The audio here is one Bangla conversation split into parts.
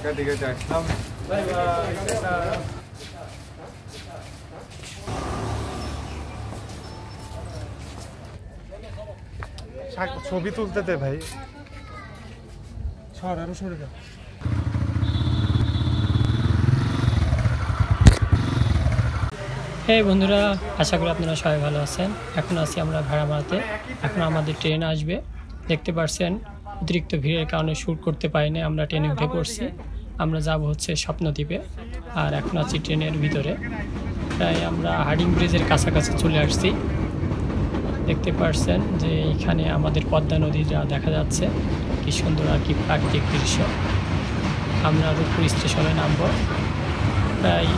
ঢাকা থেকে আসলাম। Bye bye. ছবি তুলতে দে ভাই, সর আরো সরে যা। হ্যাঁ বন্ধুরা, আশা করি আপনারা সবাই ভালো আছেন। এখন আছি আমরা ভেড়ামারাতে। এখন আমাদের ট্রেন আসবে। দেখতে পাচ্ছেন অতিরিক্ত ভিড়ের কারণে শ্যুট করতে পারিনি, আমরা ট্রেনে উঠে পড়ছি। আমরা যাব হচ্ছে স্বপ্নদ্বীপে, আর এখন আছি ট্রেনের ভিতরে। প্রায় আমরা হার্ডিং ব্রিজের কাছাকাছি চলে আসছি। দেখতে পাচ্ছেন যে এখানে আমাদের পদ্মা নদীটা দেখা যাচ্ছে, কি সুন্দর আর কি প্রাকৃতিক দৃশ্য। আমরা রূপপুর স্টেশনে নামব। প্রায়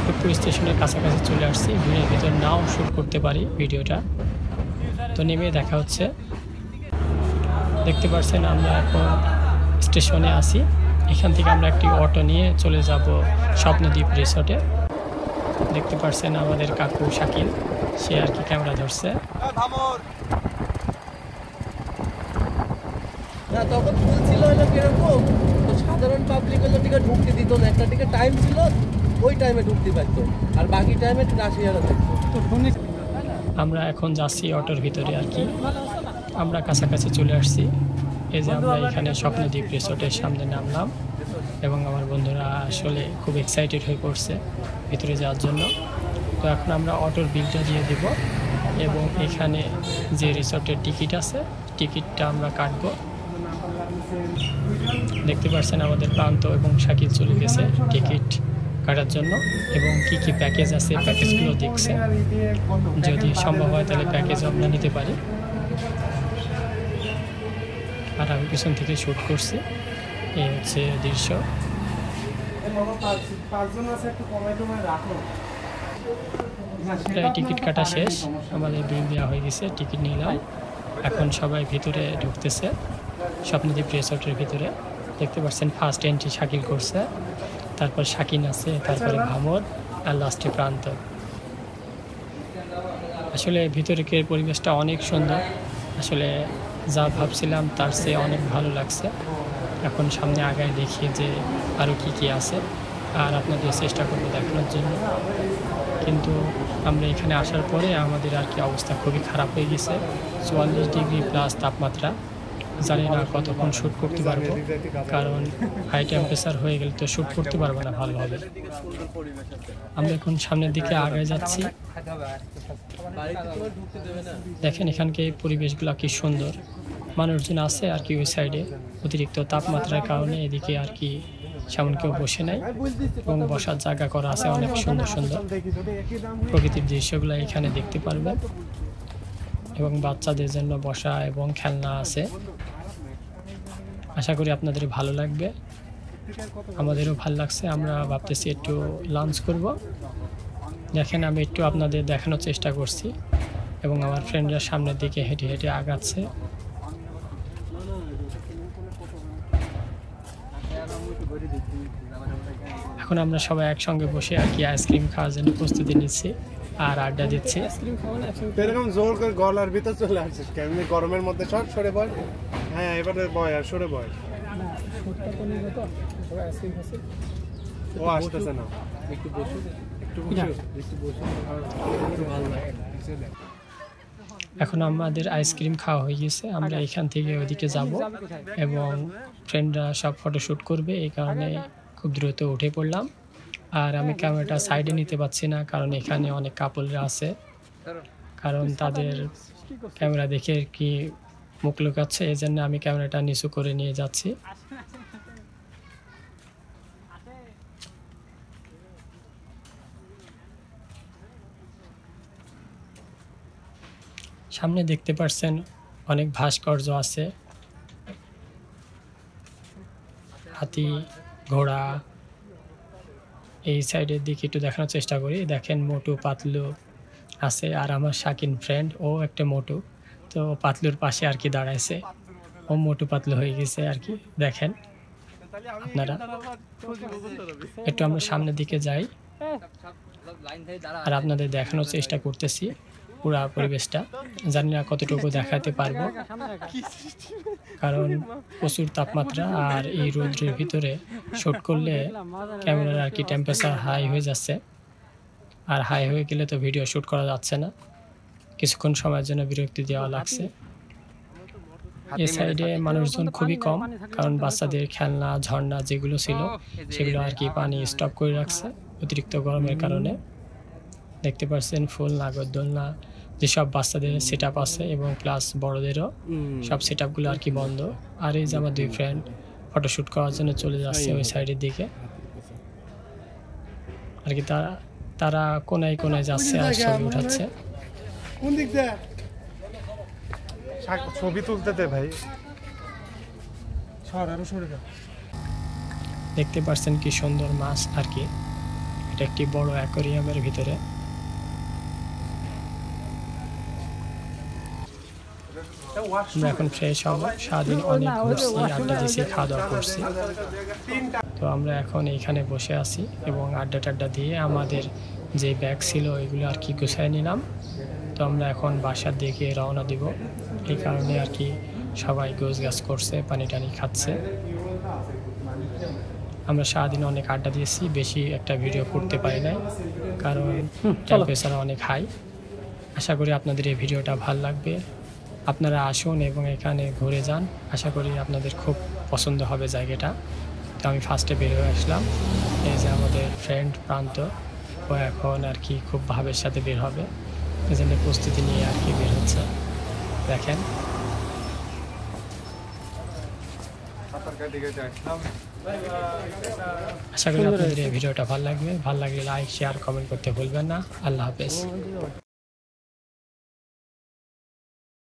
রূপপুর স্টেশনের কাছাকাছি চলে আসছি। ভিড়ের ভিতর নাও শ্যুট করতে পারি ভিডিওটা, তো নেমে দেখা হচ্ছে। দেখতে পাচ্ছেন আমরা এখন স্টেশনে আছি। এখান থেকে আমরা একটি অটো নিয়ে চলে যাব স্বপ্নদ্বীপ রিসোর্টে। দেখতে পাচ্ছেন আমাদের কাকু শাকিল, সে আর কি ক্যামেরা ধরছে। না তখন ফুল ছিল হলো কিরকম, তো সাধারণ পাবলিক হলো টিকিট ঢুকতে দিত না। একটা টিকিট টাইম ছিল, ওই টাইমে ঢুকতে পারতো, আর বাকি টাইমে রাশিয়ারা থাকতো। আমরা এখন যাচ্ছি অটোর ভিতরে আর কি। আমরা কাছাকাছি চলে আসছি। এই যে আমরা এখানে স্বপ্নদ্বীপ রিসোর্টের সামনে নামলাম, এবং আমার বন্ধুরা আসলে খুব এক্সাইটেড হয়ে পড়ছে ভিতরে যাওয়ার জন্য। তো এখন আমরা অটোর বিলটা দিয়ে দেব, এবং এখানে যে রিসোর্টের টিকিট আছে টিকিটটা আমরা কাটবো। দেখতে পাচ্ছেন আমাদের প্রান্ত এবং শাকিল চলে গেছে টিকিট কাটার জন্য, এবং কি কি প্যাকেজ আছে প্যাকেজগুলো দেখছে। যদি সম্ভব হয় তাহলে প্যাকেজ আমরা নিতে পারি। আর আমি পিছন থেকে শ্যুট করছি। এই হচ্ছে দৃশ্য। প্রায় টিকিট কাটা শেষ, আমাদের বিল দেওয়া হয়ে গেছে, টিকিট নিলাম। এখন সবাই ভিতরে ঢুকতেছে স্বপ্নদ্বীপ রিসোর্টের ভিতরে। দেখতে পাচ্ছেন ফার্স্ট এন্ট্রি শাকিল করছে, তারপর শাকিন আছে, তারপরে ভামদ, আর লাস্টে প্রান্ত। আসলে ভিতরের পরিবেশটা অনেক সুন্দর। আসলে যা ভাবছিলাম তার চেয়ে অনেক ভালো লাগছে। এখন সামনে আগায় দেখি যে আরও কি কি আছে, আর আপনাদের চেষ্টা করবো দেখানোর জন্য। কিন্তু আমরা এখানে আসার পরে আমাদের আর কি অবস্থা খুবই খারাপ হয়ে গেছে। 44 ডিগ্রি প্লাস তাপমাত্রা। জানি না কতক্ষণ শ্যুট করতে পারবো, কারণ হাই টেম্পারেচার হয়ে গেলে তো শ্যুট করতে পারবো না ভালোভাবে। আমরা এখন সামনের দিকে আগায় যাচ্ছি। দেখেন এখানকে পরিবেশগুলো কি সুন্দর, মানুষজন আছে আর কি ওই সাইডে। অতিরিক্ত তাপমাত্রার কারণে এদিকে আর কি সেমন কেউ বসে নাই, এবং বসার জায়গা করা আছে অনেক সুন্দর সুন্দর। প্রকৃতির দৃশ্যগুলো এখানে দেখতে পারবেন, এবং বাচ্চাদের জন্য বসা এবং খেলনা আছে। আশা করি আপনাদের ভালো লাগবে, আমাদেরও ভালো লাগছে। আমরা ভাবতেছি একটু লাঞ্চ করব। দেখেন আমি একটু আপনাদের দেখানোর চেষ্টা করছি, এবং আমার ফ্রেন্ডরা সামনের দিকে হেঁটে হেঁটে আগাচ্ছে। এখন আমরা সবাই একসঙ্গে বসে আর কি আইসক্রিম খাওয়ার জন্য প্রস্তুতি নিচ্ছি আর আড্ডা দিচ্ছি। এরকম জোর করে গলার ভিতর চলে আসছিস কেমনি গরমের মধ্যে? সরে বয়। হ্যাঁ এবারে বয়, আর সরে বয়। ও আসতেছে না, একটু বসে এখন আমাদের আইসক্রিম খাওয়া হয়ে গেছে। আমরা এখান থেকে ওইদিকে যাব, এবং ফ্রেন্ডরা সব ফটোশ্যুট করবে, এই কারণে খুব দ্রুত উঠে পড়লাম। আর আমি ক্যামেরাটা সাইডে নিতে পারছি না, কারণ এখানে অনেক কাপলরা আছে, কারণ তাদের ক্যামেরা দেখে কি মুখ লুকাচ্ছে, এই জন্য আমি ক্যামেরাটা নিচু করে নিয়ে যাচ্ছি। সামনে দেখতে পাচ্ছেন অনেক ভাস্কর্য আছে, হাতি, ঘোড়া। এই সাইডের দিকে একটু দেখানোর চেষ্টা করি। দেখেন মোটু পাতলু আছে, আর আমার শাকিন ফ্রেন্ড, ও একটা মোটু। তো পাতলুর পাশে আর কি দাঁড়াইছে, ও মোটু পাতলু হয়ে গেছে আর কি। দেখেন আপনারা, একটু আমরা সামনের দিকে যাই আর আপনাদের দেখানোর চেষ্টা করতেছি। পুরা পরিবেশটা। জানি না কতটুকু দেখাতে পারবো, কারণ প্রচুর তাপমাত্রা আর এই রৌদ্রের ভিতরে শ্যুট করলে ক্যামেরার আর কি টেম্পারেচার হাই হয়ে যাচ্ছে, আর হাই হয়ে গেলে তো ভিডিও শ্যুট করা যাচ্ছে না, কিছুক্ষণ সময়ের জন্য বিরক্তি দেওয়া লাগছে। এই সাইডে মানুষজন খুবই কম, কারণ বাচ্চাদের খেলনা ঝর্ণা যেগুলো ছিল সেগুলো আর কি পানি স্টপ করে রাখছে অতিরিক্ত গরমের কারণে। দেখতে পাচ্ছেন ফুল নাগরদোলনা যেসব বাচ্চাদের সেট আপ আছে এবং প্লাস বড়দেরও সব সেট আপগুলো আর কি বন্ধ। আর এই যে আমার দুই ফ্রেন্ড ফটোশ্যুট করার জন্য চলে যাচ্ছে ওই সাইডের দিকে আর কি। তারা কোনায় কোনায় যাচ্ছে আর ছবি উঠাচ্ছে। কোন দিক দিয়ে ছবি তুলতে দে ভাই, সর আরো সরে যা। দেখতে পাচ্ছেন কি সুন্দর মাছ আর কি, এটা একটি বড় অ্যাকোয়ারিয়ামের ভিতরে। আমরা এখন ফ্রেশ হব, সারাদিন অনেক ঘুরছি, আড্ডা দিয়েছি, খাওয়া দাওয়া করছি। তো আমরা এখন এইখানে বসে আছি এবং আড্ডা টাড্ডা দিয়ে আমাদের যে ব্যাগ ছিল এগুলো আর কি গুছাই নিলাম। তো আমরা এখন বাসার দিকে রওনা দিব, এই কারণে আর কি সবাই গোছ গাছ করছে, পানি টানি খাচ্ছে। আমরা সারাদিন অনেক আড্ডা দিয়েছি, বেশি একটা ভিডিও করতে পারি নাই কারণ টেম্পারেচার অনেক হাই। আশা করি আপনাদের এই ভিডিওটা ভালো লাগবে, আপনারা আসুন এবং এখানে ঘুরে যান, আশা করি আপনাদের খুব পছন্দ হবে জায়গাটা। তো আমি ফার্স্টে বের হয়ে আসলাম, এই যে আমাদের ফ্রেন্ড প্রান্ত, ও এখন আর কি খুব ভাবের সাথে বের হবে, এই জন্য প্রস্তুতি নিয়ে আর কি বের হচ্ছে। দেখেন আশা করি আপনাদের এই ভিডিওটা ভালো লাগবে, ভালো লাগলে লাইক শেয়ার কমেন্ট করতে ভুলবেন না। আল্লাহ হাফেজ।